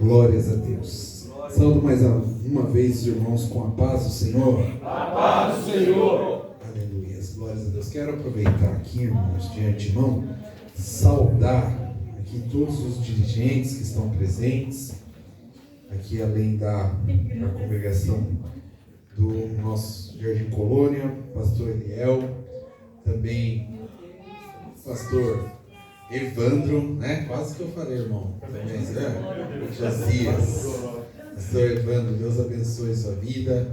Glórias a Deus. Saúdo mais uma vez os irmãos com a paz do Senhor. A paz do Senhor. Aleluia. Glórias a Deus. Quero aproveitar aqui, irmãos, de antemão, saudar aqui todos os dirigentes que estão presentes, aqui além da congregação do nosso Jardim Colônia, pastor Eliel, também pastor Evandro, né? Quase que eu falei, irmão. Josias. Pastor Evandro, Deus abençoe sua vida.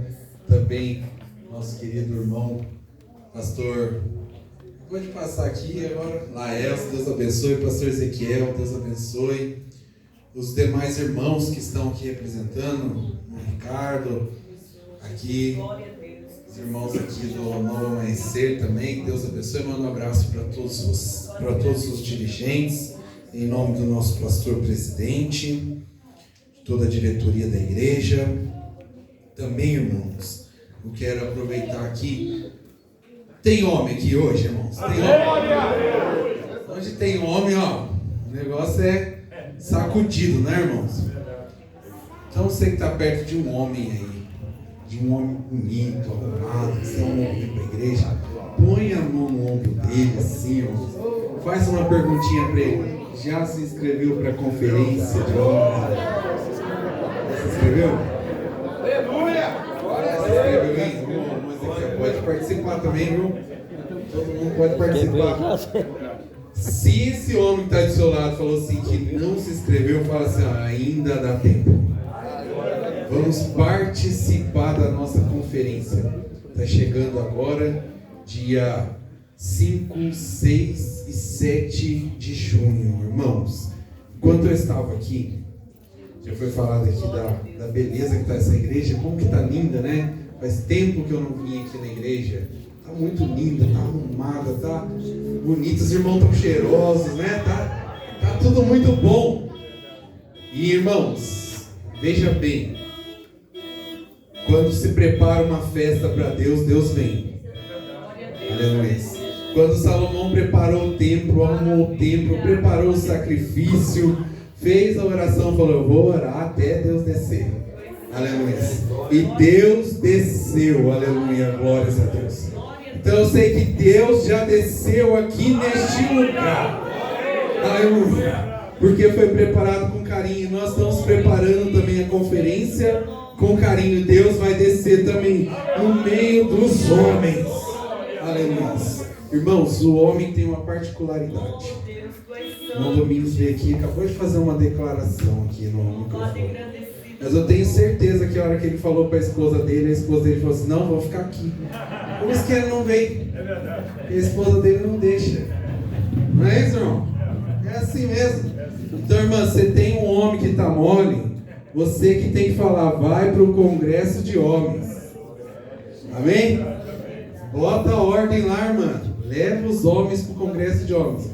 Também nosso querido irmão, pastor, pode passar aqui agora, Laelso, Deus abençoe. Pastor Ezequiel, Deus abençoe. Os demais irmãos que estão aqui representando, o Ricardo, aqui, os irmãos aqui do Novo Amanhecer também, Deus abençoe. Manda um abraço para todos os dirigentes, em nome do nosso pastor presidente, de toda a diretoria da igreja. Também, irmãos, eu quero aproveitar aqui. Tem homem aqui hoje, irmãos? Tem homem? Hoje tem homem, ó. O negócio é sacudido, né, irmãos? Então você que está perto de um homem aí, de um homem bonito, arrumado, que você é um homem para a igreja, põe a mão no ombro dele assim, irmãos. Faz uma perguntinha para ele. Já se inscreveu para a conferência de homens? Se inscreveu? Aleluia! Se inscreveu, hein? Mas pode participar também, viu? Todo mundo pode participar. Se esse homem que está do seu lado falou assim que não se inscreveu, fala assim, ainda dá tempo. Vamos participar da nossa conferência. Está chegando agora, dia 5, 6 e 7 de junho, irmãos. Enquanto eu estava aqui, já foi falado aqui da beleza que está essa igreja, como que está linda, né? Faz tempo que eu não vim aqui na igreja. Está muito linda, está arrumada, está bonita, os irmãos estão cheirosos, né? Tá tudo muito bom. E irmãos, veja bem, quando se prepara uma festa para Deus, Deus vem. Aleluia. Quando Salomão preparou o templo, arrumou o templo, preparou o sacrifício, fez a oração, falou, eu vou orar até Deus descer. Aleluia. E Deus desceu, aleluia, glórias a Deus. Então eu sei que Deus já desceu aqui neste lugar. Aleluia. Porque foi preparado com carinho. Nós estamos preparando também a conferência com carinho. Deus vai descer também no meio dos homens. Aleluia. Irmãos, o homem tem uma particularidade. O irmão Domingos veio aqui, acabou de fazer uma declaração aqui no microfone. Mas eu tenho certeza que a hora que ele falou para a esposa dele falou assim, não, vou ficar aqui. Por isso que ele não veio. Porque a esposa dele não deixa. Não é isso, irmão? É assim mesmo. Então, irmã, você tem um homem que está mole, você que tem que falar, vai para o congresso de homens. Amém? Bota a ordem lá, irmã. Leva os homens para o congresso de homens.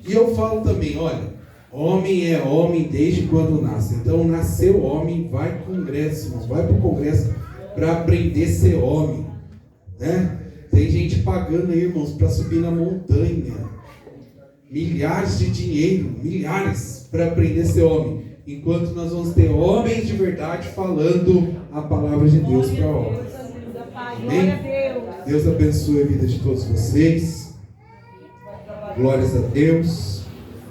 E eu falo também, olha, homem é homem desde quando nasce. Então, nasceu homem, vai para o congresso, irmão. Vai para o congresso para aprender a ser homem. Né? Tem gente pagando aí, irmãos, para subir na montanha. Milhares de dinheiro, milhares, para aprender a ser homem. Enquanto nós vamos ter homens de verdade falando a palavra de Deus para homens. Amém? Deus abençoe a vida de todos vocês. Glórias a Deus.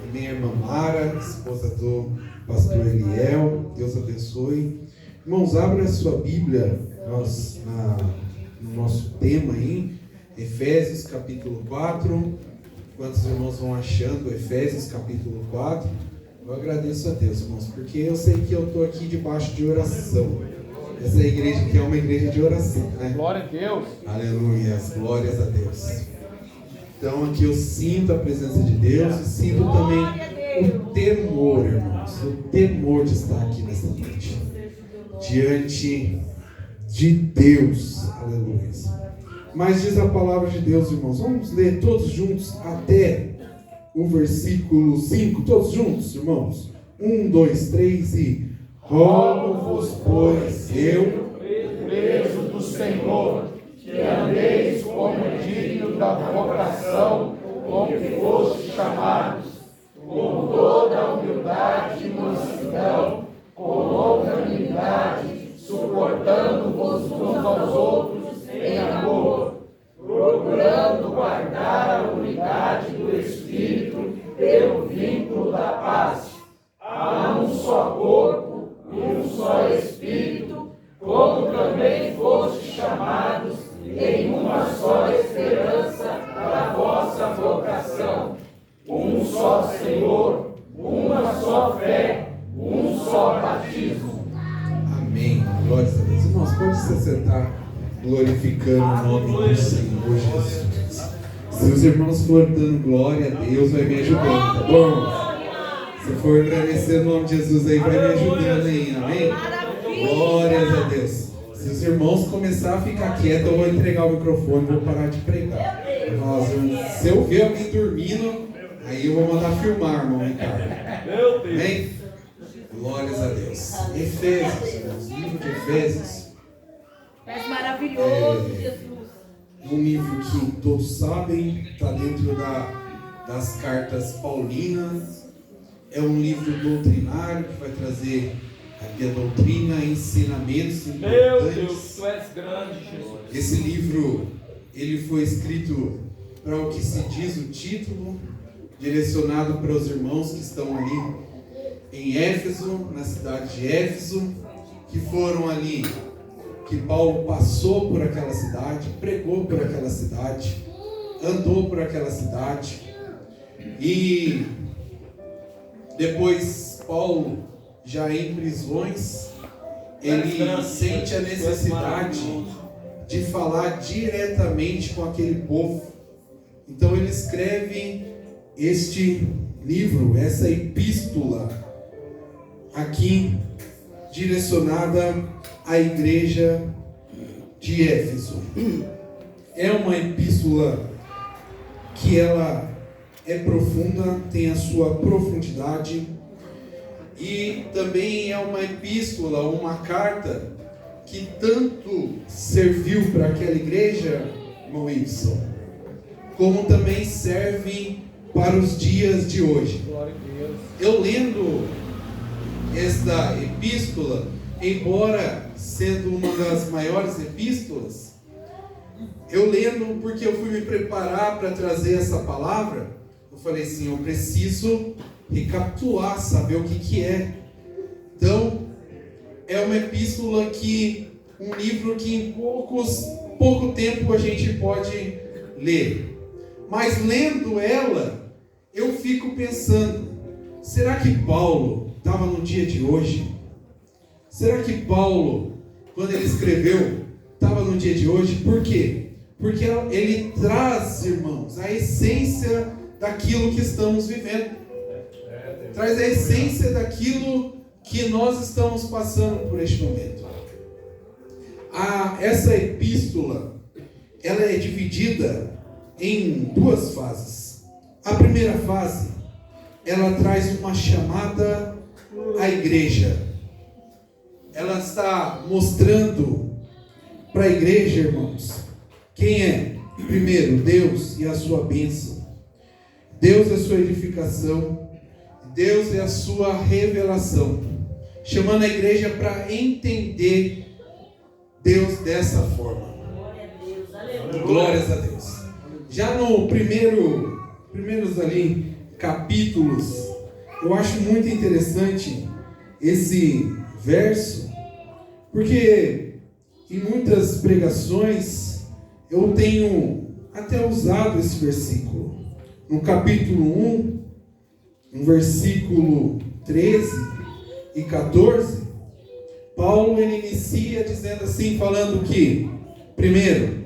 Amém, irmã Mara, esposa do pastor Eliel. Deus abençoe. Irmãos, abra a sua Bíblia no nosso tema aí, Efésios capítulo 4. Quantos irmãos vão achando Efésios capítulo 4? Eu agradeço a Deus, irmãos, porque eu sei que eu estou aqui debaixo de oração. Essa igreja aqui é uma igreja de oração, né? Glória a Deus. Aleluia, glórias a Deus. Então aqui eu sinto a presença de Deus e sinto também o temor, irmãos, o temor de estar aqui nessa noite, diante de Deus. Aleluia. Mas diz a palavra de Deus, irmãos, vamos ler todos juntos até o versículo 5, todos juntos, irmãos. 1, 2, 3 e... Rogo-vos, pois, eu, preso do Senhor, que andeis como digno da vocação com que fostes chamados, paz. Há um só corpo e um só Espírito, como também fostes chamados em uma só esperança da vossa vocação. Um só Senhor, uma só fé, um só batismo. Amém. Glórias a Deus. Irmãos, pode se sentar glorificando o nome do Senhor Jesus. Se os irmãos forem dando glória a Deus, vai me ajudando, tá bom? Se for agradecer o nome de Jesus aí, vai me ajudando aí, amém? Glórias a Deus. Se os irmãos começarem a ficar quietos, eu vou entregar o microfone e vou parar de pregar. Se eu ver alguém dormindo, aí eu vou mandar filmar, irmão Ricardo. Amém? Glórias a Deus. Efésios, irmãos, livro de Efésios. É maravilhoso, Jesus. Um livro que todos sabem, está dentro das cartas paulinas. É um livro doutrinário que vai trazer aqui a doutrina, ensinamentos importantes. Meu Deus, tu és grande, Jesus. Esse livro, ele foi escrito para o que se diz o título, direcionado para os irmãos que estão ali em Éfeso, na cidade de Éfeso, que foram ali, que Paulo passou por aquela cidade, pregou por aquela cidade, andou por aquela cidade, e depois Paulo, já em prisões, ele sente a necessidade de falar diretamente com aquele povo. Então ele escreve este livro, essa epístola, aqui, direcionada à igreja de Éfeso. É uma epístola que ela é profunda, tem a sua profundidade, e também é uma epístola, uma carta que tanto serviu para aquela igreja, irmão Wilson, como também serve para os dias de hoje. Eu lendo esta epístola, embora sendo uma das maiores epístolas, eu lendo porque eu fui me preparar para trazer essa palavra, eu falei assim, eu preciso recapitular, saber o que é. Então, é uma epístola que, um livro que em pouco tempo a gente pode ler. Mas lendo ela, eu fico pensando, será que Paulo estava no dia de hoje? Será que Paulo, quando ele escreveu, estava no dia de hoje? Por quê? Porque ele traz, irmãos, a essência daquilo que estamos vivendo. Traz a essência daquilo que nós estamos passando por este momento. Essa epístola, ela é dividida em duas fases. A primeira fase, ela traz uma chamada à igreja. Ela está mostrando para a igreja, irmãos, quem é? Primeiro, Deus e a sua bênção. Deus é a sua edificação. Deus é a sua revelação. Chamando a igreja para entender Deus dessa forma. Glórias a Deus. Já no primeiros ali capítulos, eu acho muito interessante esse verso, porque em muitas pregações eu tenho até usado esse versículo. No capítulo 1, no versículo 13 e 14, Paulo ele inicia dizendo assim, falando que, primeiro,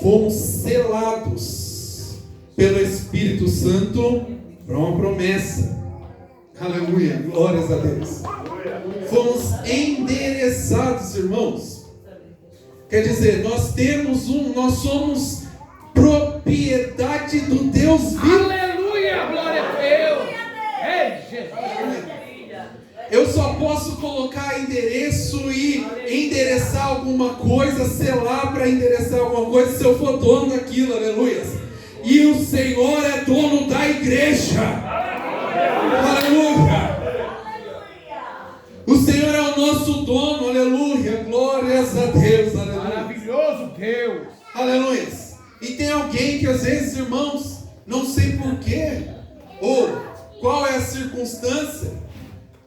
fomos selados pelo Espírito Santo para uma promessa. Aleluia, glórias a Deus. Fomos endereçados, irmãos. Quer dizer, nós somos propriedade do Deus vivo. Aleluia, glória a Deus. Ei, Jesus. Eu só posso colocar endereço e endereçar alguma coisa, selar para endereçar alguma coisa, se eu for dono daquilo, aleluia. E o Senhor é dono da igreja. Aleluia. O Senhor é o nosso dono, aleluia. Glórias a Deus, aleluia. Maravilhoso Deus. Aleluia. E tem alguém que às vezes, irmãos, não sei porquê, ou Qual é a circunstância?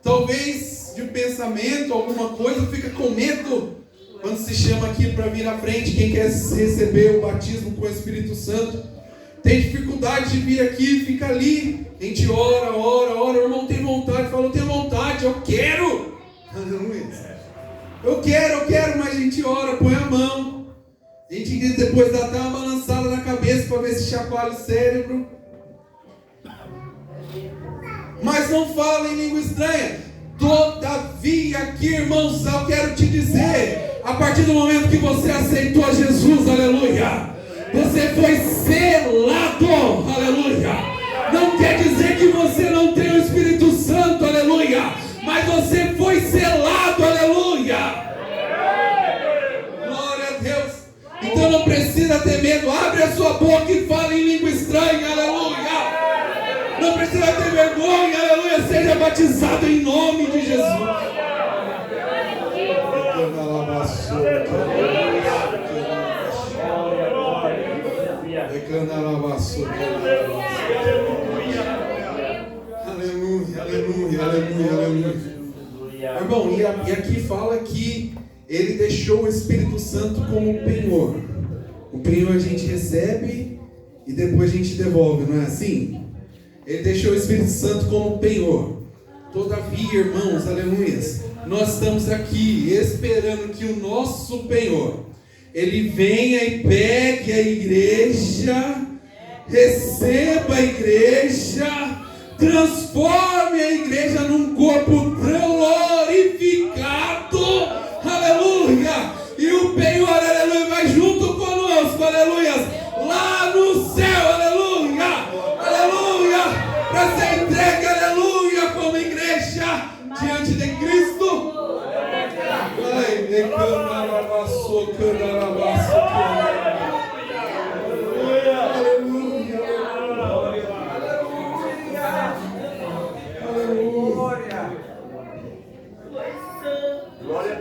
Talvez de um pensamento, alguma coisa, fica com medo quando se chama aqui para vir à frente. Quem quer receber o batismo com o Espírito Santo tem dificuldade de vir aqui, fica ali. A gente ora, o irmão tem vontade, fala, eu tenho vontade, eu quero. Aleluia. Eu quero, mas a gente ora, põe a mão. A gente depois dá até uma balançada na cabeça para ver se chacoalha o cérebro. Mas não fala em língua estranha. Todavia aqui, irmãos, eu quero te dizer, a partir do momento que você aceitou Jesus, aleluia, você foi selado, aleluia. Não quer dizer que você não tem o Espírito Santo, aleluia, mas você foi selado, aleluia. Glória a Deus. Então não precisa ter medo, abre a sua boca e fala em língua estranha, aleluia. Não precisa ter vergonha, aleluia, seja batizado em nome de Jesus. Aleluia. Irmão, e aqui fala que ele deixou o Espírito Santo como penhor. O penhor a gente recebe e depois a gente devolve, não é assim? Ele deixou o Espírito Santo como penhor. Todavia, irmãos, aleluias, nós estamos aqui esperando que o nosso penhor, ele venha e pegue a igreja, receba a igreja, transforme a igreja num corpo glorificado, aleluia, e o penhor, aleluia, vai junto conosco, aleluia, lá no céu, aleluia, aleluia, para ser entregue, aleluia, como igreja, diante de Cristo. Ai, glória a Deus. Aleluia. Aleluia. Glória a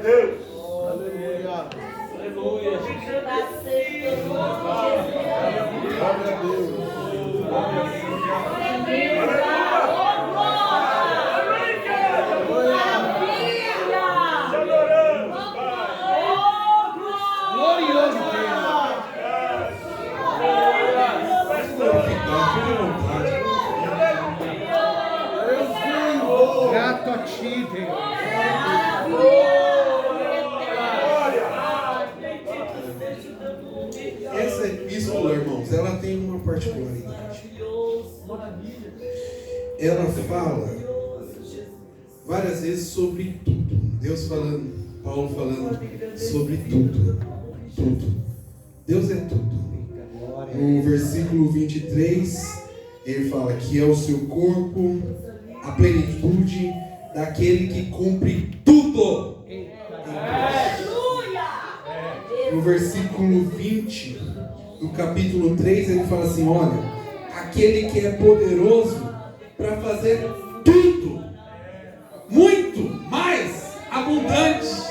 Deus. Grato a ti, Deus. Essa epístola, irmãos, ela tem uma particularidade. Ela fala várias vezes sobre tudo. Deus falando, Paulo falando sobre tudo. Tudo. Deus é tudo. No versículo 23, ele fala que é o seu corpo, a plenitude daquele que cumpre tudo. No versículo 20 do capítulo 3, ele fala assim, olha, aquele que é poderoso para fazer tudo, muito mais abundante.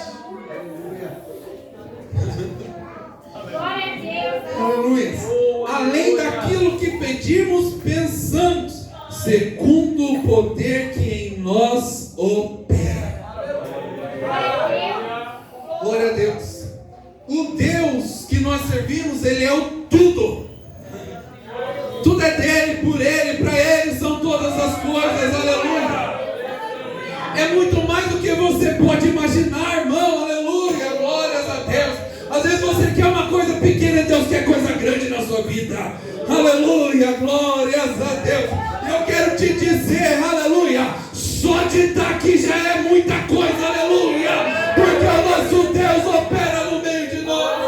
Aleluia. Além daquilo que pedimos, pensamos, segundo o poder que em nós opera. Glória a Deus. O Deus que nós servimos, Ele é o tudo. Tudo é dele, por Ele, para Ele são todas as coisas, aleluia. É muito mais do que você pode imaginar, irmão, aleluia, glórias a Deus. Às vezes você quer uma coisa pequena e Deus quer coisa grande na sua vida, aleluia, glórias a Deus. Eu quero te dizer, aleluia, só de estar aqui já é muita coisa, aleluia, porque o nosso Deus opera no meio de nós.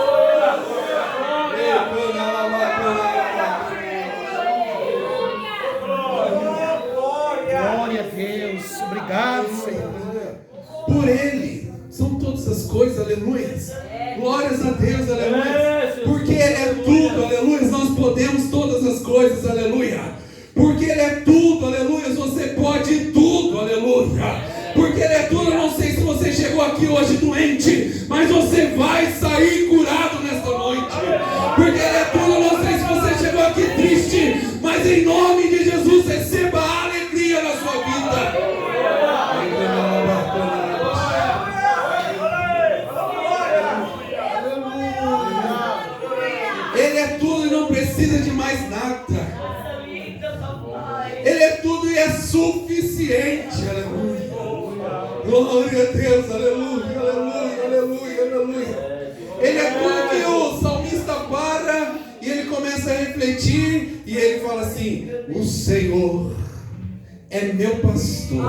Glória a Deus. Obrigado, Senhor. Por Ele são todas as coisas, aleluia. Glórias a Deus, aleluia. Porque Ele é tudo, aleluia. Nós podemos todas as coisas, aleluia. Porque Ele é tudo, aleluia. Você pode tudo, aleluia. Porque Ele é tudo. Eu não sei se você chegou aqui hoje doente, mas você vai sair curado nesta noite. Porque Ele é tudo. Eu não sei se você chegou aqui triste, mas em nome de Jesus receba a alegria na suficiente, aleluia. Glória a Deus, aleluia, aleluia, aleluia, aleluia. Ele é como que o salmista para e ele começa a refletir e ele fala assim: o Senhor é meu pastor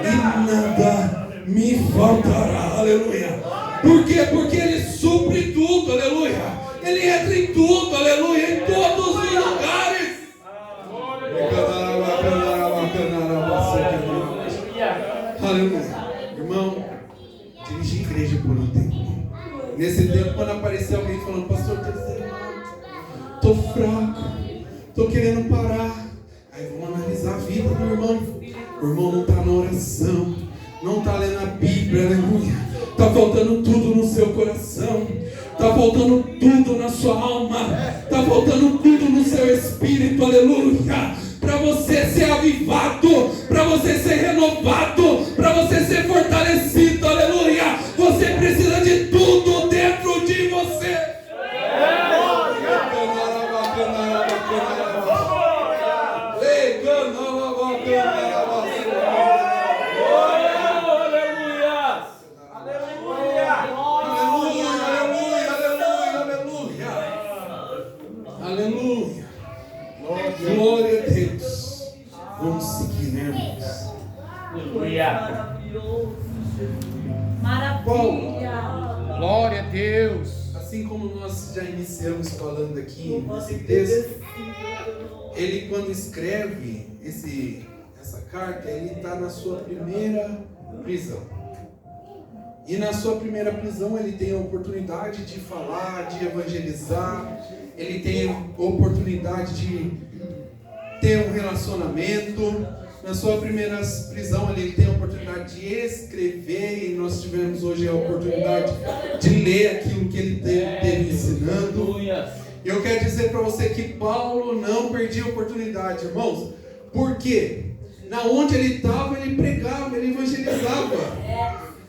e nada me faltará, aleluia. Por quê? Porque ele supre tudo, aleluia. Ele entra em tudo, aleluia, em todos os lugares. Aleluia. Irmão, dirigi a igreja por um tempo. Nesse tempo, quando apareceu alguém falando: pastor, estou fraco, estou querendo parar. Aí vamos analisar a vida do irmão. O irmão não está na oração, não está lendo a Bíblia, aleluia. Está faltando tudo no seu coração, está faltando tudo na sua alma, está faltando tudo no seu espírito, aleluia. Para você ser avivado, para você ser renovado, para você ser fortalecido, aleluia. Você precisa de tudo dentro de você. Glória a Deus. Vamos seguir, né, irmãos? Maravilhoso. Maravilha. Glória a Deus. Assim como nós já iniciamos falando aqui nesse texto, ele, quando escreve essa carta, ele está na sua primeira prisão. E na sua primeira prisão ele tem a oportunidade de falar, de evangelizar, ele tem a oportunidade de ter um relacionamento. Na sua primeira prisão ele tem a oportunidade de escrever, e nós tivemos hoje a oportunidade de ler aquilo que ele teve ensinando. Eu quero dizer para você que Paulo não perdia a oportunidade, irmãos. Por quê? Na onde ele estava, ele pregava, ele evangelizava.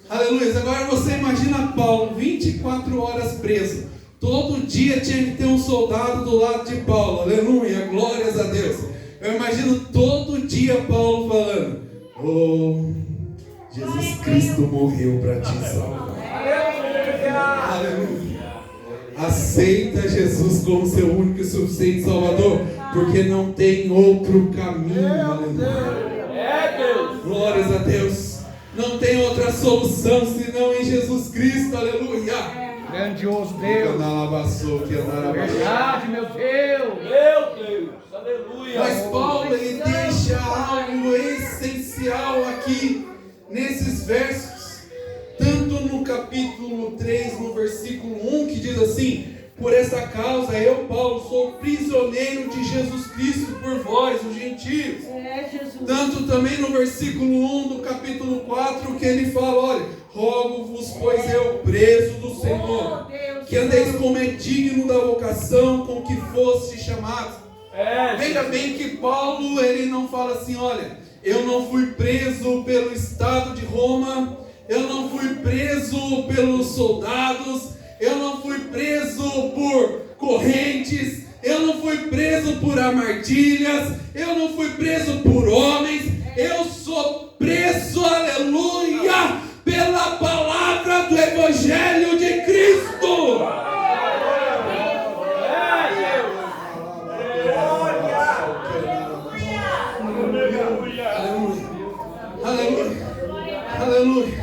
Aleluia. Agora você imagina Paulo 24 horas preso. Todo dia tinha que ter um soldado do lado de Paulo. Aleluia. Glórias a Deus. Eu imagino todo dia Paulo falando: oh, Jesus Cristo morreu para te salvar. Aleluia. Aceita Jesus como seu único e suficiente Salvador, porque não tem outro caminho. Aleluia. Glórias a Deus. Não tem outra solução senão em Jesus Cristo, aleluia. Grandioso Deus. Verdade, meu Deus. Aleluia. Mas Paulo, ele deixa algo essencial aqui nesses versos. Tanto no capítulo 3, no versículo 1, que diz assim: por essa causa eu, Paulo, sou prisioneiro de Jesus Cristo por vós, os gentios. Jesus. Tanto também no versículo 1 do capítulo 4, que ele fala: olha, rogo-vos, pois eu, preso do Senhor, que andeis como é digno da vocação com que foste chamados. Veja bem que Paulo, ele não fala assim: olha, eu não fui preso pelo Estado de Roma, eu não fui preso pelos soldados, eu não fui preso por correntes, eu não fui preso por armadilhas, eu não fui preso por homens, eu sou preso, aleluia, pela palavra do Evangelho de Cristo. Aleluia, aleluia,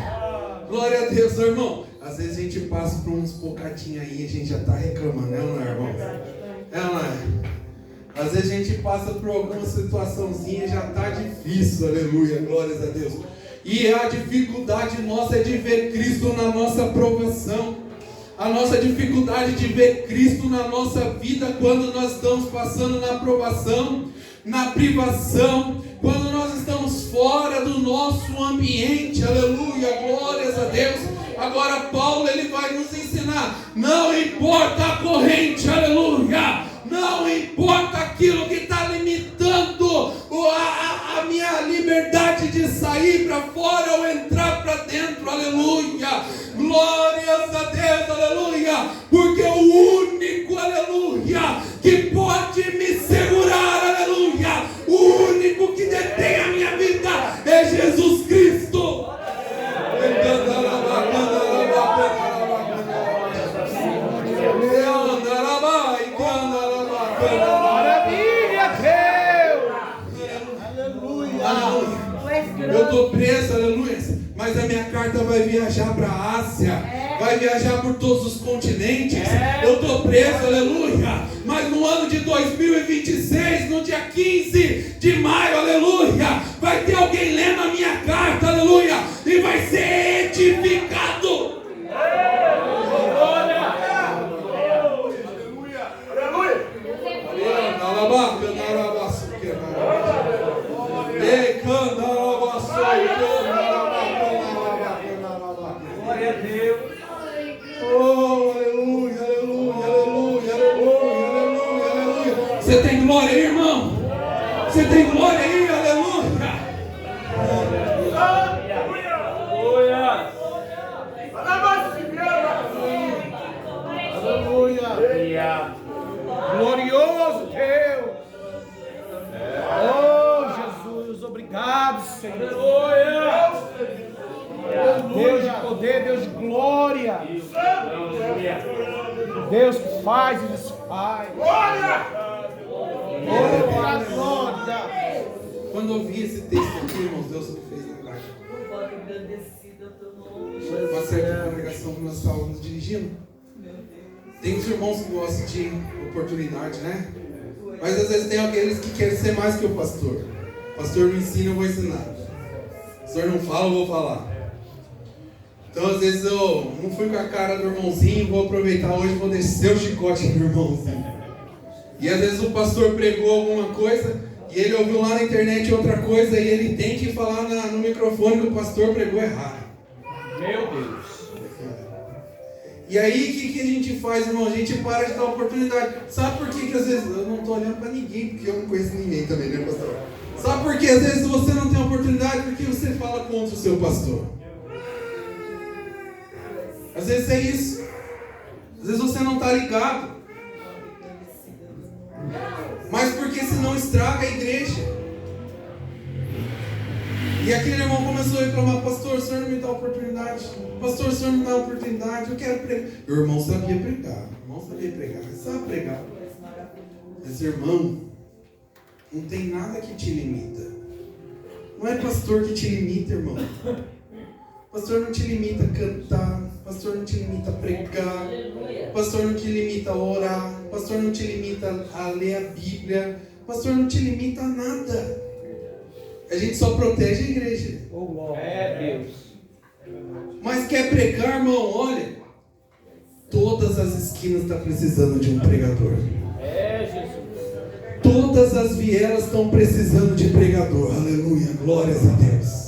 glória a Deus, irmão. Às vezes a gente passa por uns bocadinhos aí e a gente já está reclamando, né, não é, irmão? É, não é? Às vezes a gente passa por alguma situaçãozinha e já está difícil, aleluia, glórias a Deus. E a dificuldade nossa é de ver Cristo na nossa provação. A nossa dificuldade de ver Cristo na nossa vida quando nós estamos passando na provação, na privação, quando nós estamos fora do nosso ambiente, aleluia, glórias a Deus. Agora Paulo, ele vai nos ensinar: não importa a corrente, aleluia, não importa aquilo que está limitando a minha liberdade de sair para fora ou entrar para dentro, aleluia, glórias a Deus, aleluia, porque o único, aleluia, que pode me segurar, aleluia, o único que detém a minha vida Eu estou preso, aleluia. Mas a minha carta vai viajar para a Ásia. Vai viajar por todos os continentes. Eu estou preso, aleluia. Mas no ano de 2026, no dia 15 de maio, aleluia, vai ter alguém lendo a minha carta, aleluia, e vai ser edificado. Glória a Deus. Oh, aleluia, aleluia, aleluia, aleluia, aleluia, aleluia. Você tem glória aí, irmão? Você tem glória aí, aleluia. Aleluia. Glorioso Deus. Oh, Jesus, obrigado, Senhor. Deus de poder, Deus de glória. Deus que faz e desfaz. Glória! Quando eu vi esse texto aqui, irmãos, Deus me fez lembrar. Uma certa congregação que nós estávamos dirigindo. Tem os irmãos que gostam de oportunidade, né? Mas às vezes tem aqueles que querem ser mais que o pastor. O pastor me ensina, eu vou ensinar. O pastor não fala, eu vou falar. Então às vezes eu não fui com a cara do irmãozinho, vou aproveitar hoje e vou descer o chicote do irmãozinho. E às vezes o pastor pregou alguma coisa e ele ouviu lá na internet outra coisa e ele tem que falar no microfone que o pastor pregou errado. Meu Deus. E aí o que a gente faz, irmão? A gente para de dar oportunidade. Sabe por que às vezes eu não estou olhando para ninguém, porque eu não conheço ninguém também, né, pastor? Sabe por que às vezes você não tem oportunidade? Porque você fala contra o seu pastor. Às vezes é isso. Às vezes você não está ligado. Mas porque senão estraga a igreja. E aquele irmão começou a reclamar: pastor, o senhor não me dá oportunidade. Pastor, o senhor não me dá oportunidade. Eu quero pregar. O irmão sabia pregar. O irmão sabia pregar. Ele sabe pregar. Mas irmão, não tem nada que te limita. Não é pastor que te limita, irmão. Pastor não te limita a cantar. Pastor não te limita a pregar. Pastor não te limita a orar. Pastor não te limita a ler a Bíblia. Pastor não te limita a nada. A gente só protege a igreja. É Deus. Mas quer pregar, irmão? Olha, todas as esquinas estão precisando de um pregador. É Jesus. Todas as vielas estão precisando de pregador. Aleluia, glórias a Deus.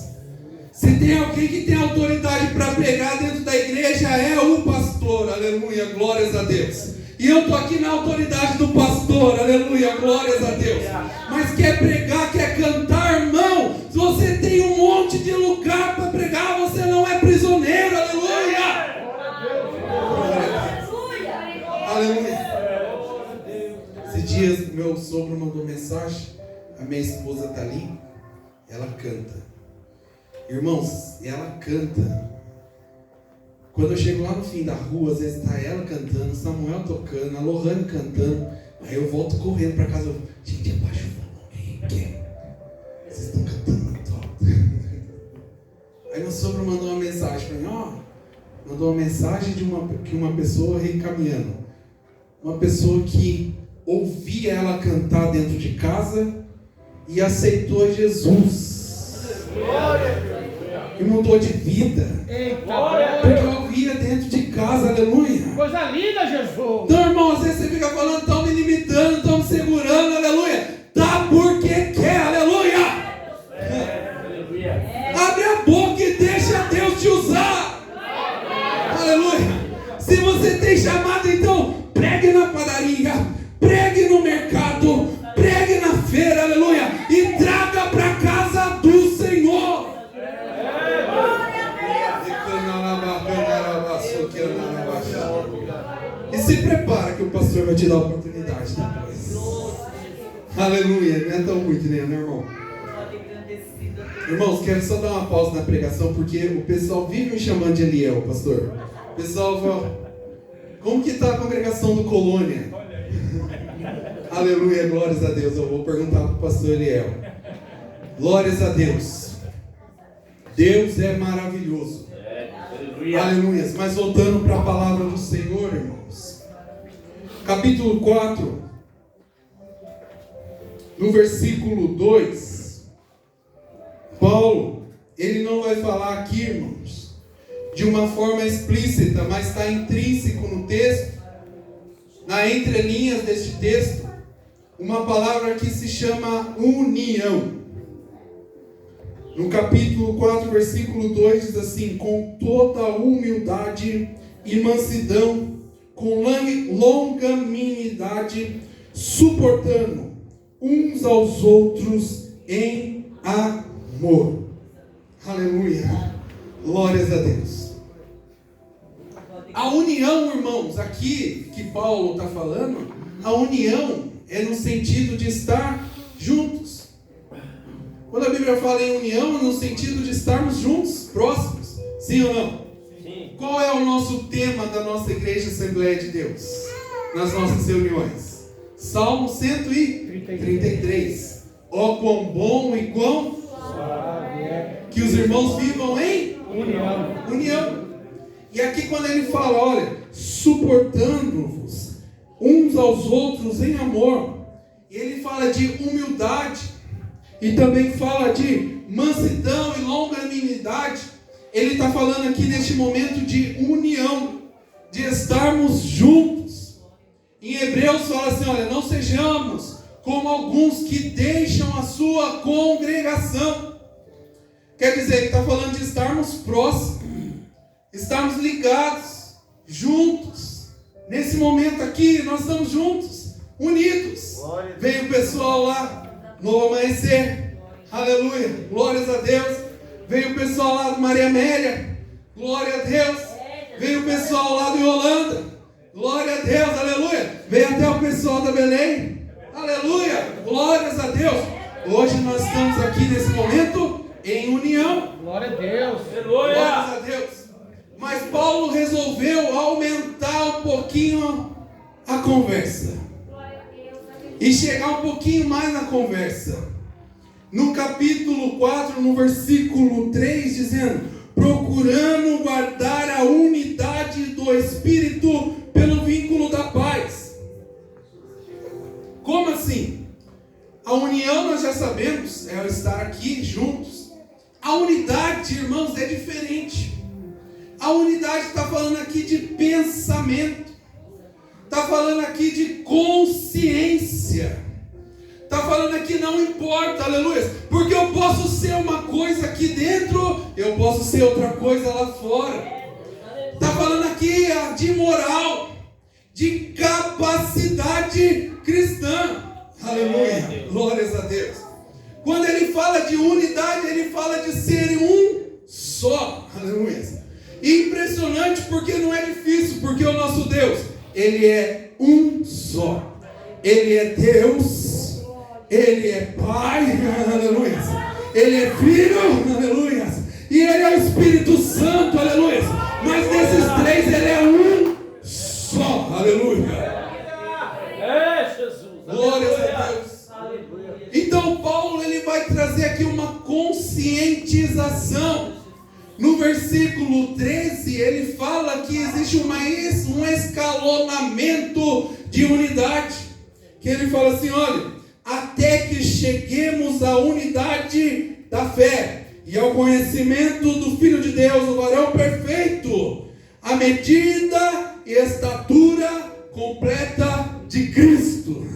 Se tem alguém que tem autoridade para pregar dentro da igreja, é o pastor. Aleluia, glórias a Deus. E eu estou aqui na autoridade do pastor. Aleluia, glórias a Deus. Mas quer pregar, quer cantar, irmão? Se você tem um monte de lugar para pregar, você não é prisioneiro. Aleluia. Aleluia. Esses dias meu sogro mandou mensagem. A minha esposa está ali. Ela canta. Irmãos, ela canta. Quando eu chego lá no fim da rua, às vezes está ela cantando, Samuel tocando, a Lohane cantando. Aí eu volto correndo para casa. Gente, abaixa o volume aí, vocês estão cantando muito alto. Aí meu sogro mandou uma mensagem para mim, mandou uma mensagem de uma pessoa recaminhando. Uma pessoa que ouvia ela cantar dentro de casa e aceitou Jesus. E mudou de vida. Porque eu ouvia dentro de casa, aleluia. Coisa linda, Jesus. Então, irmão, às vezes você fica falando, estão me limitando, estão me segurando, aleluia. Tá porque quer, aleluia. Abre a boca e deixa Deus te usar. Aleluia. Se você tem chamado, então, pregue na padaria, pregue no mercado, pregue na feira, aleluia. E traga para casa do Senhor. E se prepara que o pastor vai te dar a oportunidade depois. Aleluia, não é tão muito, né, irmão? Irmãos, quero só dar uma pausa na pregação, porque o pessoal vive me chamando de Eliel, pastor. O pessoal fala: como que está a congregação do Colônia? Aleluia, glórias a Deus. Eu vou perguntar para o pastor Eliel. Glórias a Deus. Deus é maravilhoso. Aleluia. Mas voltando para a palavra do Senhor, irmãos. Capítulo 4, no versículo 2. Paulo, ele não vai falar aqui, irmãos, de uma forma explícita, mas está intrínseco no texto, na entrelinhas deste texto, uma palavra que se chama união. No capítulo 4, versículo 2 diz assim: com toda humildade e mansidão, com longanimidade, suportando uns aos outros em amor. Aleluia. Glórias a Deus. A união, irmãos, aqui que Paulo está falando, a união é no sentido de estar juntos. Quando a Bíblia fala em união, é no sentido de estarmos juntos, próximos. Sim ou não? Sim. Qual é o nosso tema da nossa Igreja Assembleia de Deus? Nas nossas reuniões? Salmo 133. Ó quão bom e quão suave é que os irmãos vivam em união. E aqui quando ele fala, olha, suportando-vos uns aos outros em amor, ele fala de humildade. E também fala de mansidão e longanimidade. Ele está falando aqui neste momento de união, de estarmos juntos. Em Hebreus fala assim, olha, não sejamos como alguns que deixam a sua congregação. Quer dizer, ele está falando de estarmos próximos, estarmos ligados, juntos. Nesse momento aqui, nós estamos juntos, unidos. Veio o pessoal lá no amanhecer, aleluia, glórias a Deus. Veio o pessoal lá do Maria Amélia, glória a Deus. Veio o pessoal lá do Yolanda, glória a Deus, aleluia. Veio até o pessoal da Belém, aleluia, glórias a Deus. Hoje nós estamos aqui nesse momento em união, glória a Deus, glórias a Deus. Mas Paulo resolveu aumentar um pouquinho a conversa e chegar um pouquinho mais na conversa. No capítulo 4, no versículo 3, dizendo: procurando guardar a unidade do Espírito pelo vínculo da paz. Como assim? A união nós já sabemos, é o estar aqui juntos. A unidade, irmãos, é diferente. A unidade está falando aqui de pensamento. Está falando aqui de consciência. Está falando aqui não importa, aleluia. Porque eu posso ser uma coisa aqui dentro, eu posso ser outra coisa lá fora. Está falando aqui de moral, de capacidade cristã. Aleluia, glórias a Deus. Quando ele fala de unidade, ele fala de ser um só. Aleluia. Impressionante, porque não é difícil, porque o nosso Deus, Ele é um só. Ele é Deus, Ele é Pai, aleluia. Ele é Filho, aleluia. E Ele é o Espírito Santo, aleluia. Mas desses três Ele é um só, aleluia. É Jesus. Glórias a Deus. Então Paulo ele vai trazer aqui uma conscientização. No versículo 13, ele fala que existe um escalonamento de unidade. Que ele fala assim, olha, até que cheguemos à unidade da fé e ao conhecimento do Filho de Deus, o varão perfeito, à medida e estatura completa de Cristo.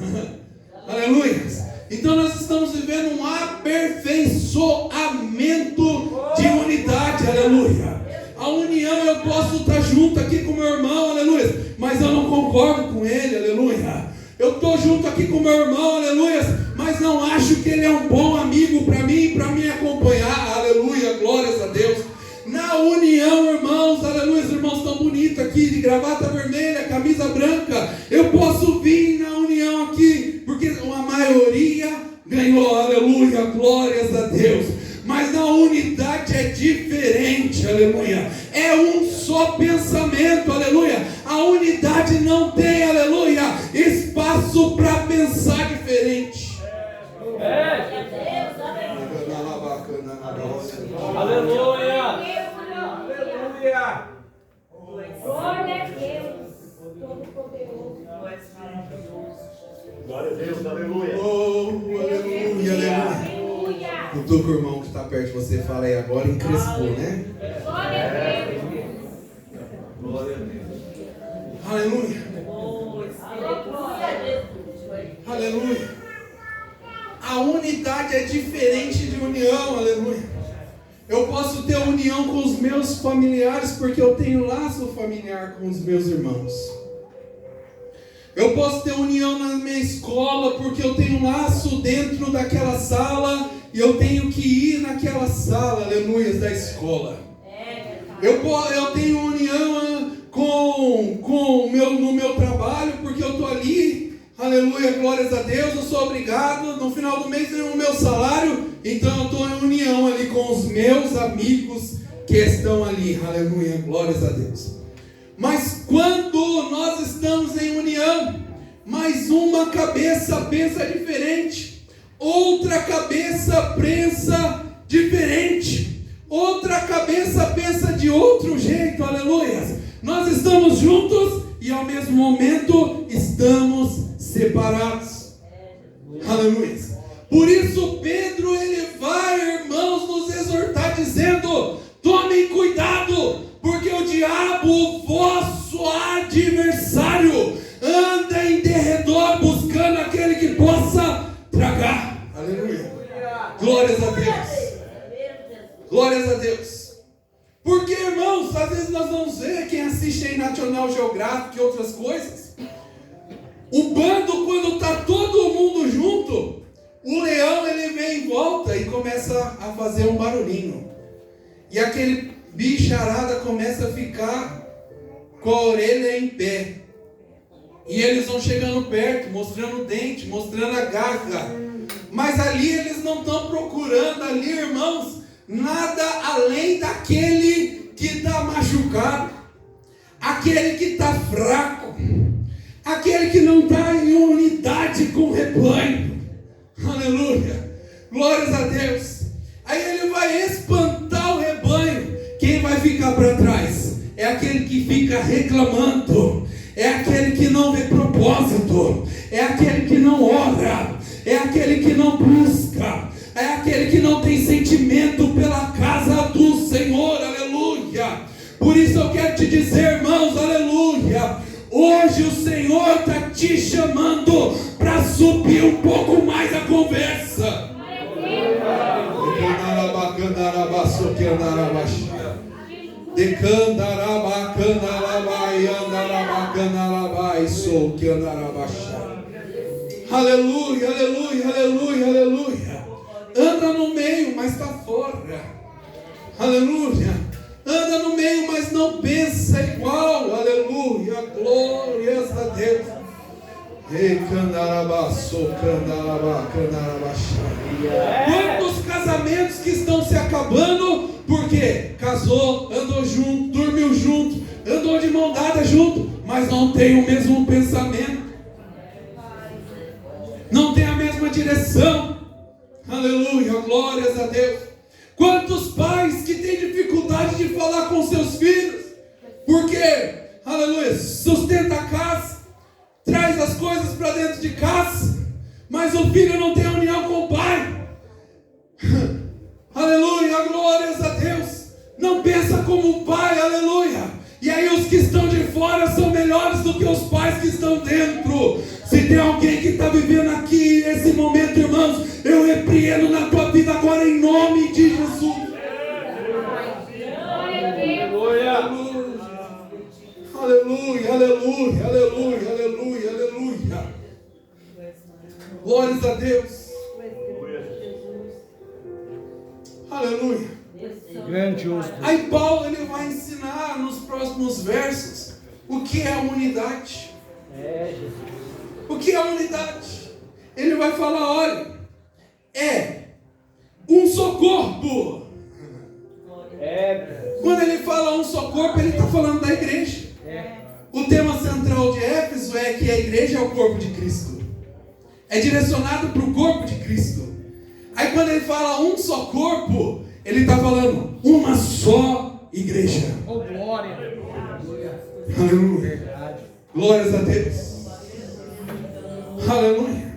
Aleluia. Então nós estamos vivendo um aperfeiçoamento de unidade, aleluia. A união, eu posso estar junto aqui com meu irmão, aleluia, mas eu não concordo com ele, aleluia. Eu estou junto aqui com meu irmão, aleluia, mas não acho que ele é um bom amigo para mim e para me acompanhar, aleluia, glórias a Deus. Na união, irmãos, aleluia, os irmãos estão bonitos aqui, de gravata vermelha, camisa branca. Eu posso vir na união aqui, porque a maioria ganhou, aleluia, glórias a Deus. Mas na unidade é diferente, aleluia. É um só pensamento, aleluia. A unidade não tem, aleluia, espaço para pensar diferente. Aleluia. Aleluia. Glória a Deus. Todo-Poderoso. Glória a Deus, aleluia. Oh, aleluia, aleluia. Cutuca o irmão que está perto de você, fala aí agora em Crespo, né? Glória a Deus. Glória a Deus. Aleluia. Aleluia. A unidade é diferente de união, aleluia. Eu posso ter união com os meus familiares porque eu tenho laço familiar com os meus irmãos. Eu posso ter união na minha escola porque eu tenho laço dentro daquela sala e eu tenho que ir naquela sala, aleluia, da escola. Eu tenho união no meu trabalho porque eu estou ali, aleluia, glórias a Deus, eu sou obrigado, no final do mês tenho o meu salário, então eu estou em união ali com os meus amigos que estão ali, aleluia, glórias a Deus. Mas quando nós estamos em união, mais uma cabeça pensa diferente, outra cabeça pensa diferente, outra cabeça pensa de outro jeito, aleluia. Nós estamos juntos e ao mesmo momento estamos separados, aleluia. Por isso Pedro, ele vai, irmãos, nos exortar dizendo: tomem cuidado, porque o diabo, o vosso adversário, anda em derredor buscando aquele que possa tragar. Aleluia. Glórias a Deus. Glórias a Deus. Porque, irmãos, às vezes nós vamos ver, quem assiste aí National Geographic e outras coisas, o bando, quando está todo mundo junto, o leão, ele vem em volta e começa a fazer um barulhinho. E aquele bicharada começa a ficar com a orelha em pé. E eles vão chegando perto, mostrando o dente, mostrando a garra. Mas ali eles não estão procurando ali, irmãos, nada além daquele que está machucado, aquele que está fraco, aquele que não está em unidade com o rebanho. Aleluia, glórias a Deus. Aí ele vai espantar o rebanho. Quem vai ficar para trás? É aquele que fica reclamando, é aquele que não vê propósito, é aquele que não ora, é aquele que não busca, é aquele que não tem sentimento pela casa do Senhor, aleluia. Por isso eu quero te dizer, irmãos, aleluia, hoje o Senhor está te chamando para subir um pouco mais a conversa. Aleluia, aleluia, aleluia, aleluia. Anda no meio, mas está fora. Aleluia. Anda no meio, mas não pensa igual. Aleluia, glórias a Deus. Quantos casamentos que estão se acabando porque casou, andou junto, dormiu junto, andou de mão dada junto, mas não tem o mesmo pensamento, não tem a mesma direção. Aleluia, glórias a Deus. Quantos pais que têm dificuldade de falar com seus filhos porque, aleluia, sustenta a casa, traz as coisas para dentro de casa, mas o filho não tem união com o pai. Aleluia, glórias a Deus. Não pensa como o pai, aleluia. E aí os que estão de fora são melhores do que os pais que estão dentro. Se tem alguém que está vivendo aqui nesse momento, irmãos, eu repreendo na tua vida agora em nome de Jesus. Aleluia, aleluia, aleluia, aleluia, aleluia. Glórias a Deus. Aleluia. Grandioso. Aí Paulo, ele vai ensinar nos próximos versos o que é a unidade. O que é a unidade? Ele vai falar, olha, é um só corpo. Quando ele fala um só corpo, ele está falando da igreja. O tema central de Éfeso é que a igreja é o corpo de Cristo. É direcionado para o corpo de Cristo. Aí quando ele fala um só corpo, Ele está falando, uma só igreja. Oh, glória. Aleluia. Glórias a Deus. Aleluia.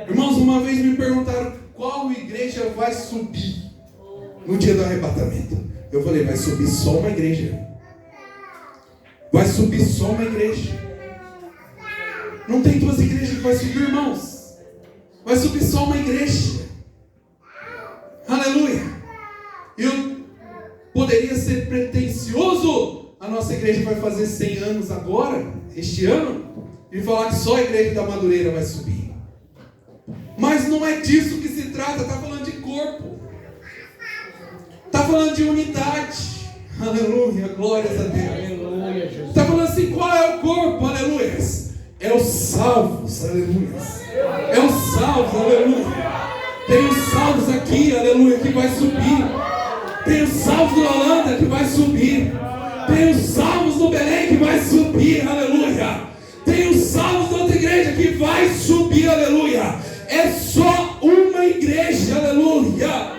Irmãos, uma vez me perguntaram qual igreja vai subir no dia do arrebatamento. Eu falei, vai subir só uma igreja. Vai subir só uma igreja. Não tem duas igrejas que vai subir, irmãos. Vai subir só uma igreja. Aleluia. Eu poderia ser pretensioso. A nossa igreja vai fazer 100 anos agora, este ano, e falar que só a igreja da Madureira vai subir. Mas não é disso que se trata. Está falando de corpo. Está falando de unidade. Aleluia, glórias a Deus. Aleluia, Jesus. Está falando assim, qual é o corpo? Aleluia. É os salvos, aleluia. É os salvos, aleluia. Tem os salvos aqui, aleluia, que vai subir. Tem os salvos da Holanda que vai subir. Tem os salvos do Belém que vai subir, aleluia. Tem os salvos da outra igreja que vai subir, aleluia. É só uma igreja, aleluia.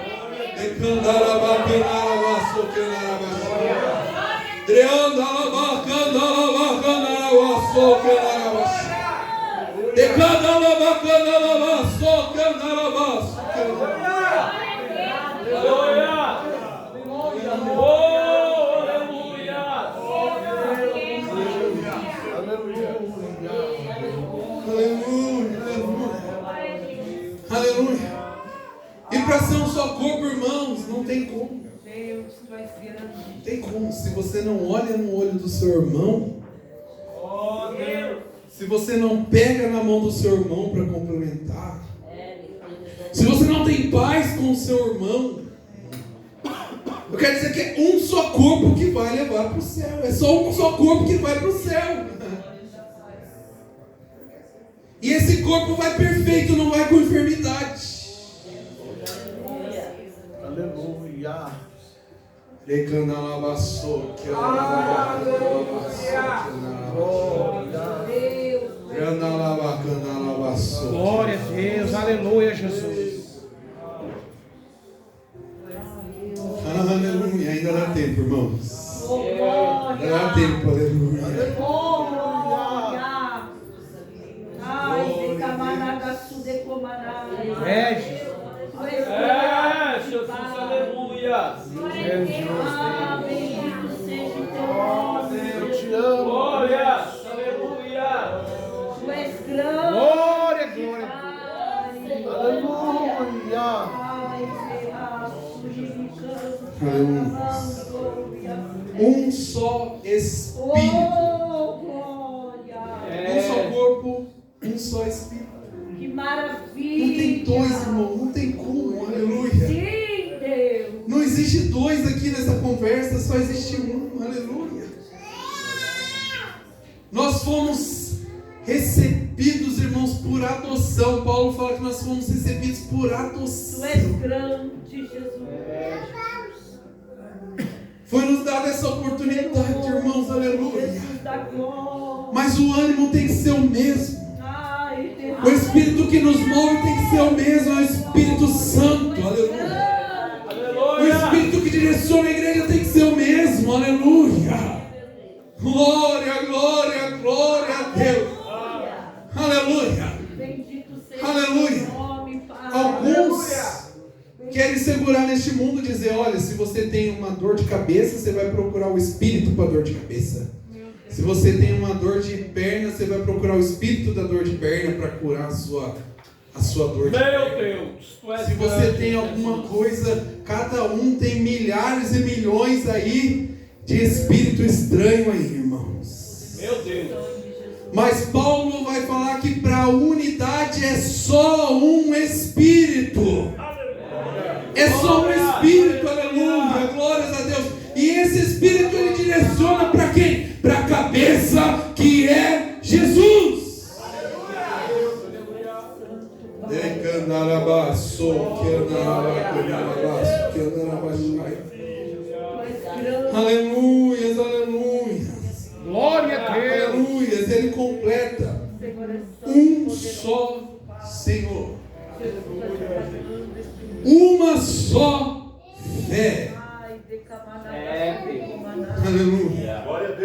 Aleluia. E para ser um só corpo, irmãos, não tem como. Não tem como. Se você não olha no olho do seu irmão, se você não pega na mão do seu irmão para complementar, se você não tem paz com o seu irmão, eu quero dizer que é um só corpo que vai levar para o céu. É só um só corpo que vai para o céu. E esse corpo vai perfeito, não vai com enfermidade. Aleluia. Glória a Deus. Aleluia, Jesus. Aleluia. Ainda dá tempo, irmãos. Ainda dá tempo, aleluia. Jesus, aleluia. Bendito seja o teu nome. Eu te amo. Glória, aleluia. Tu és grande. Glória, glória. Aleluia. Um só Espírito. Um só corpo, um só Espírito. Que maravilha. Não tem dois, irmão. Não tem como. Aleluia. Sim, Deus. Não existe dois aqui nessa conversa. Só existe um. Aleluia. Nós fomos recebidos, irmãos, por adoção. Paulo fala que nós fomos recebidos por adoção. Tu és grande, Jesus. Foi nos dada essa oportunidade, irmãos. Aleluia. Jesus da glória. Mas o ânimo tem que ser o mesmo. Ai, Deus. O Espírito que nos move tem que ser o mesmo, é o Espírito Santo, aleluia. O Espírito que direciona a igreja tem que ser o mesmo, aleluia. Glória, glória, glória a Deus. Aleluia. Bendito seja Aleluia. o nome, Pai. Alguns querem segurar neste mundo e dizer, olha, se você tem uma dor de cabeça, você vai procurar o Espírito para a dor de cabeça. Se você tem uma dor de perna, você vai procurar o Espírito da dor de perna para curar a sua dor de perna. Meu Deus, tu és Se você tem alguma coisa, cada um tem milhares e milhões aí de espírito estranho aí, irmãos. Meu Deus. Mas Paulo vai falar que para a unidade é só um Espírito. É só um Espírito, aleluia, glórias a Deus. E esse Espírito ele direciona para quem? Para a cabeça que é Jesus. Aleluia, aleluia. Glória a Deus. Aleluia, ele completa um só Senhor, uma só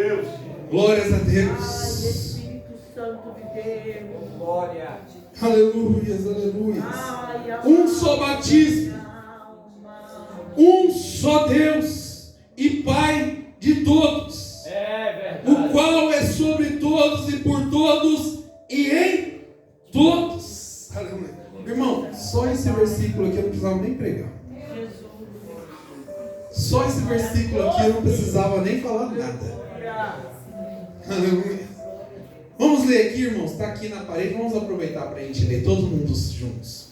Deus. Glórias a Ai, Deus. Espírito Santo de Deus. Glória. Aleluias, aleluias. Ai, a Um só batismo, alma. um só Deus e Pai de todos, É o verdade. qual é sobre todos e por todos e em todos. Aleluia. Irmão, só esse versículo aqui eu não precisava nem pregar. Jesus. Só esse versículo aqui eu não precisava nem falar nada. Aleluia. Vamos ler aqui, irmãos. Está aqui na parede. Vamos aproveitar para a gente ler todos juntos.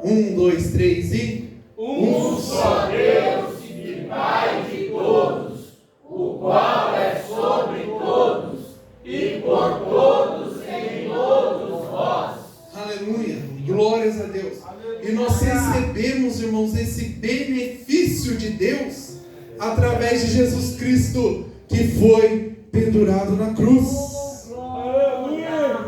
1, 2, 3 e... Um só Deus e Pai de todos, o qual é sobre todos e por todos em todos vós. Aleluia. Glórias a Deus. E nós recebemos, irmãos, esse benefício de Deus através de Jesus Cristo, que foi pendurado na cruz. Aleluia.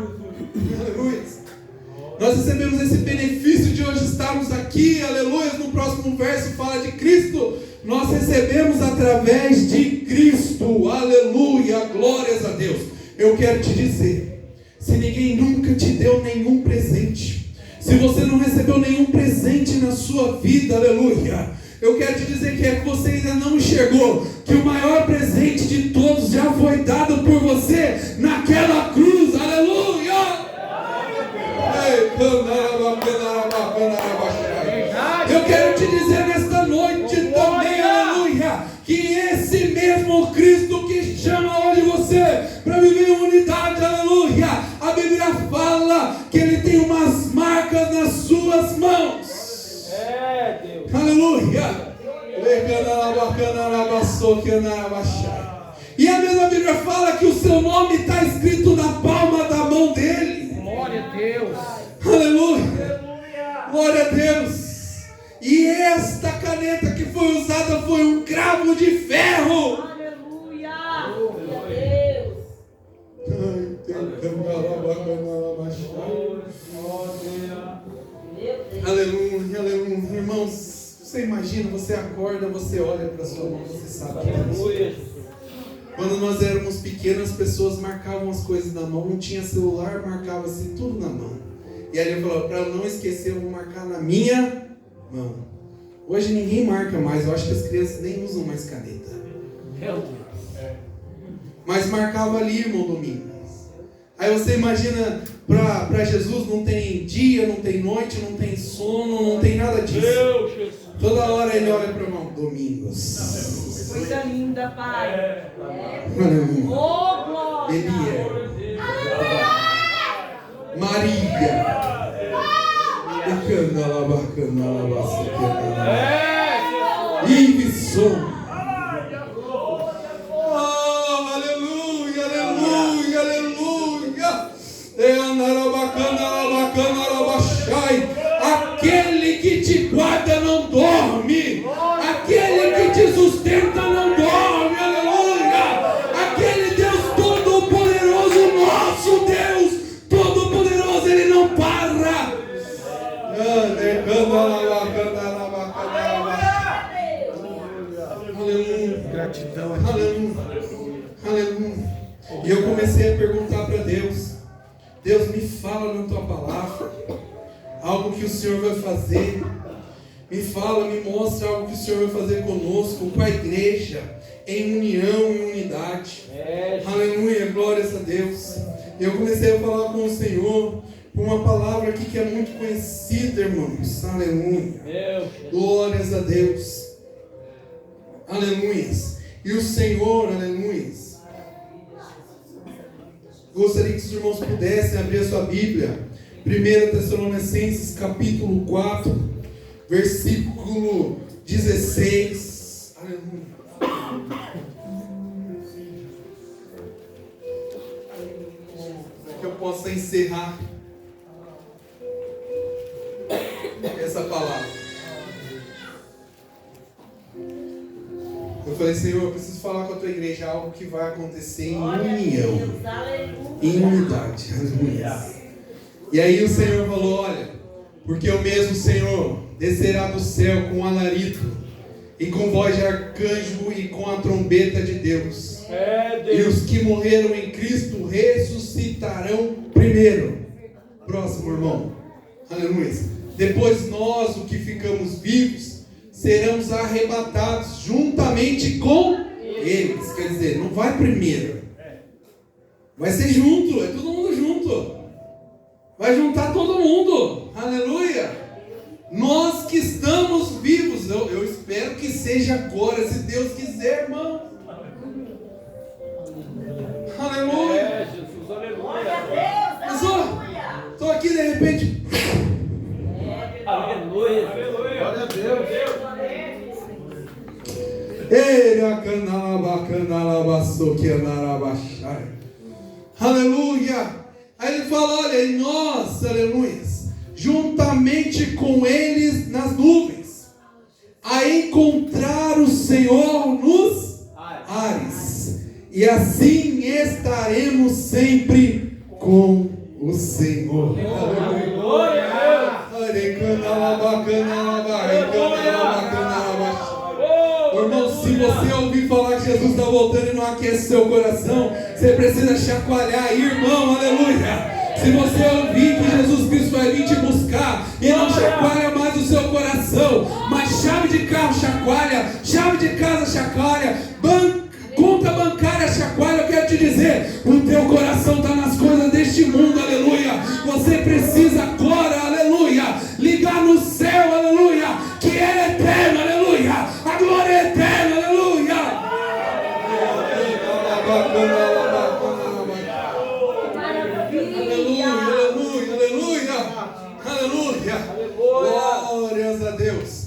Nós recebemos esse benefício de hoje estarmos aqui. Aleluia. No próximo verso fala de Cristo. Nós recebemos através de Cristo. Aleluia. Glórias a Deus. Eu quero te dizer, se ninguém nunca te deu nenhum presente, se você não recebeu nenhum presente na sua vida, aleluia, eu quero te dizer que você ainda não enxergou que o maior presente de todos já foi dado por você naquela cruz, aleluia. Eu quero te dizer nesta noite também, aleluia, que esse mesmo Cristo que chama hoje você para viver em unidade, aleluia, a Bíblia fala que Ele tem umas marcas nas suas mãos. É, Deus. Aleluia. E a mesma Bíblia fala que o seu nome está escrito na palma da mão dele. Glória a Deus. Aleluia. Glória a Deus. E esta caneta que foi usada foi um cravo de ferro. Aleluia. Deus. Aleluia, aleluia. Irmãos, você imagina, você acorda, você olha para sua mão, você sabe que é isso. Aleluia. Quando nós éramos pequenos, as pessoas marcavam as coisas na mão, não tinha celular, marcava assim tudo na mão. E aí ele falou, para não esquecer, eu vou marcar na minha mão. Hoje ninguém marca mais, eu acho que as crianças nem usam mais caneta. Meu Deus. Mas marcava ali, irmão Domingos. Aí você imagina, para Jesus não tem dia, não tem noite, não tem sono, não tem nada disso. Deus, Jesus. Toda hora ele olha para o irmão, Domingos. Coisa linda, Pai. Aleluia. Oh, glória. Eliel. Maria. Iveson. Oh, aleluia, aleluia, aleluia. Aquele que te guarda não dorme. Aquele que te sustenta não dorme. Aleluia. Aquele Deus Todo-Poderoso, nosso Deus Todo-Poderoso, Ele não para. Aleluia. Gratidão a Ti. Aleluia. Aleluia. E eu comecei a perguntar para Deus: Deus, me fala na Tua palavra algo que o Senhor vai fazer. Me fala, me mostra algo que o Senhor vai fazer conosco, com a igreja, em união, em unidade. Aleluia, glórias a Deus. Eu comecei a falar com o Senhor com uma palavra aqui que é muito conhecida, irmãos. Aleluia. Glórias a Deus. Aleluias. E o Senhor, aleluias. Gostaria que os irmãos pudessem abrir a sua Bíblia. 1 Tessalonicenses capítulo 4, versículo 16. Aleluia. Que eu possa encerrar essa palavra. Eu falei, Senhor, eu preciso falar com a tua igreja algo que vai acontecer em união, em unidade. Aleluia. E aí o Senhor falou, olha, porque o mesmo Senhor descerá do céu com um alarido, e com voz de arcanjo e com a trombeta de Deus. É, E Deus. os que morreram em Cristo ressuscitarão primeiro. Próximo, irmão. Aleluia. Depois nós, os que ficamos vivos, seremos arrebatados juntamente com eles. Quer dizer, não vai primeiro. Vai ser junto, é todo mundo junto. Vai juntar todo mundo. Aleluia. Nós que estamos vivos, eu espero que seja agora, se Deus quiser, irmão. Aleluia. É, Jesus, aleluia. Mas ó, estou aqui de repente. Aleluia. Aleluia. Glória a Deus. Aleluia. Aí ele fala, olha, e nós, aleluia, juntamente com eles nas nuvens, a encontrar o Senhor nos ares, e assim estaremos sempre com o Senhor. Aleluia. Glória a Irmão, se você ouvir falar que Jesus está voltando e não aquece seu coração, você precisa chacoalhar aí, irmão, aleluia. Se você ouvir que Jesus Cristo vai vir te buscar e não chacoalha mais o seu coração, mas chave de carro chacoalha, chave de casa chacoalha, conta bancária chacoalha, eu quero te dizer, o teu coração está nas coisas deste mundo, aleluia. Você precisa agora, aleluia, ligar no céu, aleluia, que Ele é eterno, aleluia, a glória é eterna, aleluia. Aleluia. Glórias a Deus.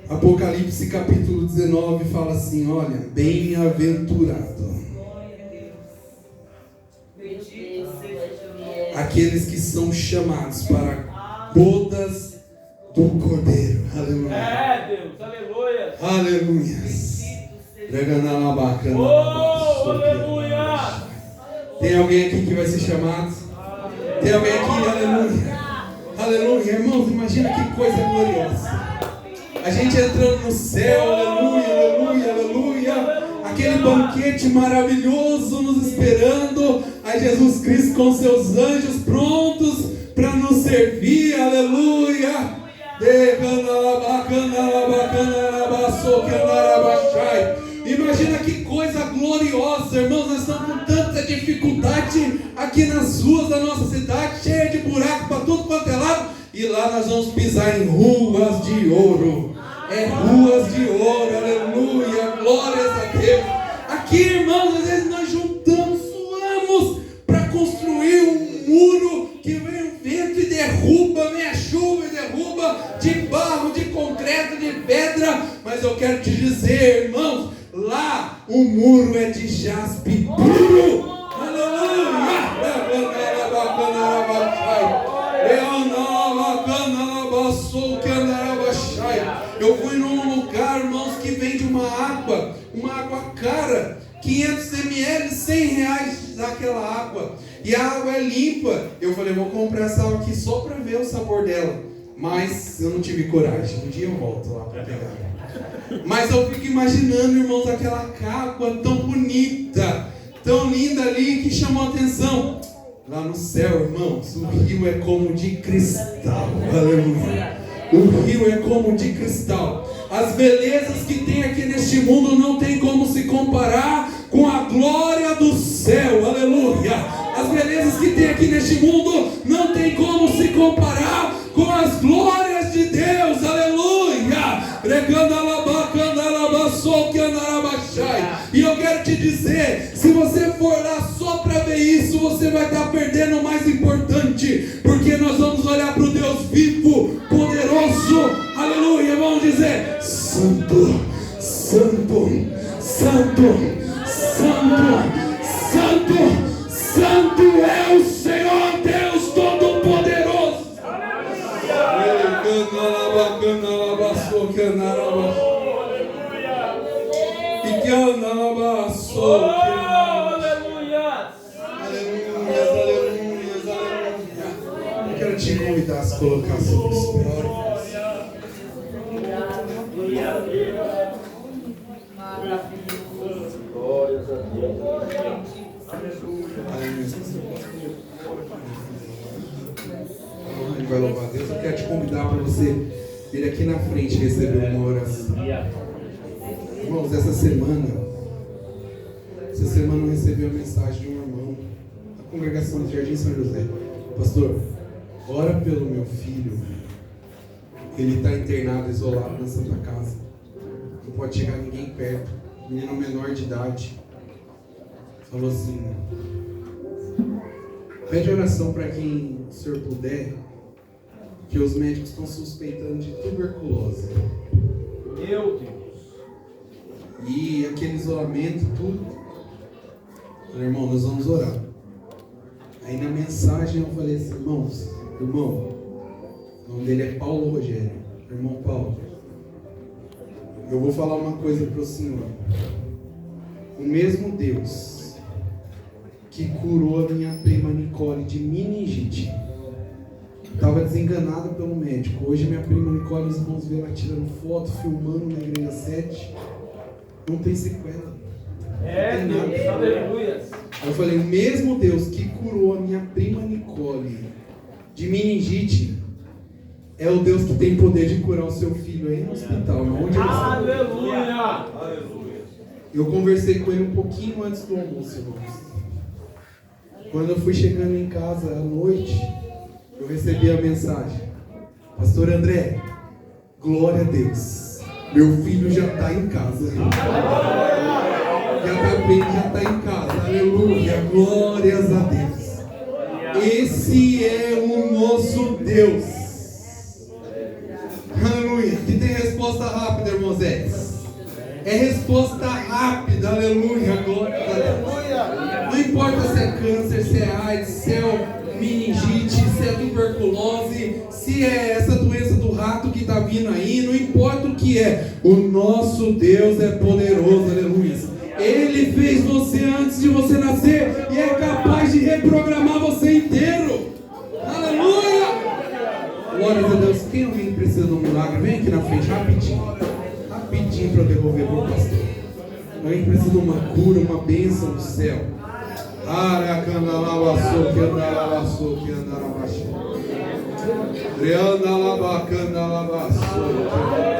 Apocalipse capítulo 19 fala assim, olha, bem-aventurado aqueles que são chamados para bodas do Cordeiro. Aleluia. É, Deus, aleluia. Aleluia. Oh, aleluia. Tem alguém aqui que vai ser chamado? Tem alguém aqui? Aleluia. Aleluia. Irmãos, imagina que coisa gloriosa. A gente entrando no céu, aleluia, aleluia, aleluia. Aquele banquete maravilhoso nos esperando. A Jesus Cristo com seus anjos prontos para nos servir, aleluia. Imagina que coisa gloriosa, irmãos. Nós estamos com tanta dificuldade aqui nas ruas da nossa cidade, cheia de buraco para tudo quanto é lado. E lá nós vamos pisar em ruas de ouro. É ruas de ouro, aleluia, glórias a Deus. Aqui, irmãos, às vezes nós juntamos, suamos para construir um muro que vem o vento e derruba, vem a chuva e derruba, de barro, de concreto, de pedra. Mas eu quero te dizer, irmãos, lá o muro é de jaspe puro. Aleluia. Eu fui num lugar, irmãos, que vende uma água cara, 500 ml, 100 reais daquela água, e a água é limpa. Eu falei, vou comprar essa água aqui só para ver o sabor dela, mas eu não tive coragem. Um dia eu volto lá para pegar. Mas eu fico imaginando, irmãos, aquela água tão bonita, tão linda ali, que chamou a atenção. Lá no céu, irmãos, o rio é como de cristal. Aleluia. O rio é como de cristal. As belezas que tem aqui neste mundo não tem como se comparar com a glória do céu. Aleluia. As belezas que tem aqui neste mundo não tem como se comparar com as glórias de Deus. Aleluia. E eu quero te dizer, se você for lá só para ver isso, você vai estar perdendo o mais importante, porque nós vamos olhar para o Deus vivo, poderoso. Aleluia. Vamos dizer: Santo, Santo, Santo, Santo, Santo, Santo é o Senhor Deus Todo-Poderoso. Eu quero te convidar a se colocar sobre esse pé. você vir aqui na frente e receber uma oração. Irmãos, essa semana eu recebi uma mensagem de um irmão da congregação do Jardim São José. Pastor, ora pelo meu filho. Ele está internado, isolado na Santa Casa. Não pode chegar ninguém perto. Menino menor de idade. Falou assim: pede oração para quem o senhor puder, que os médicos estão suspeitando de tuberculose. Meu Deus. E aquele isolamento, tudo. Falei, irmão, nós vamos orar. Aí na mensagem eu falei assim: irmão, o nome dele é Paulo Rogério. Irmão Paulo, eu vou falar uma coisa para o senhor. O mesmo Deus que curou a minha prima Nicole de meningite, estava desenganada pelo médico. Hoje minha prima Nicole, os irmãos viram ela tirando foto, filmando na igreja 7. Não tem sequela. É, Deus, aleluia. Eu falei, o mesmo Deus que curou a minha prima Nicole de meningite é o Deus que tem poder de curar o seu filho aí no hospital, onde ele está. Aleluia. Eu conversei com ele um pouquinho antes do almoço, irmãos. Quando eu fui chegando em casa à noite, eu recebi a mensagem: Pastor André, glória a Deus, meu filho já está em casa. Já está bem, já está em casa. Aleluia, glórias a Deus. Esse é o nosso Deus. Aleluia. Que tem resposta rápida, irmãos. É resposta rápida. Aleluia, glória a Deus. Não importa se é câncer, se é AIDS, se é meningite, se é tuberculose, se é essa doença do rato que está vindo aí, não importa o que é, o nosso Deus é poderoso, aleluia. Ele fez você antes de você nascer e é capaz de reprogramar você inteiro, aleluia. Glória a Deus. Quem alguém precisa de um milagre, vem aqui na frente rapidinho para eu devolver para o pastor. Alguém precisa de uma cura, uma bênção do céu. Aracandalabaçou, que andalabaçou, que andalabaxou. Reandalabacandalabaçou.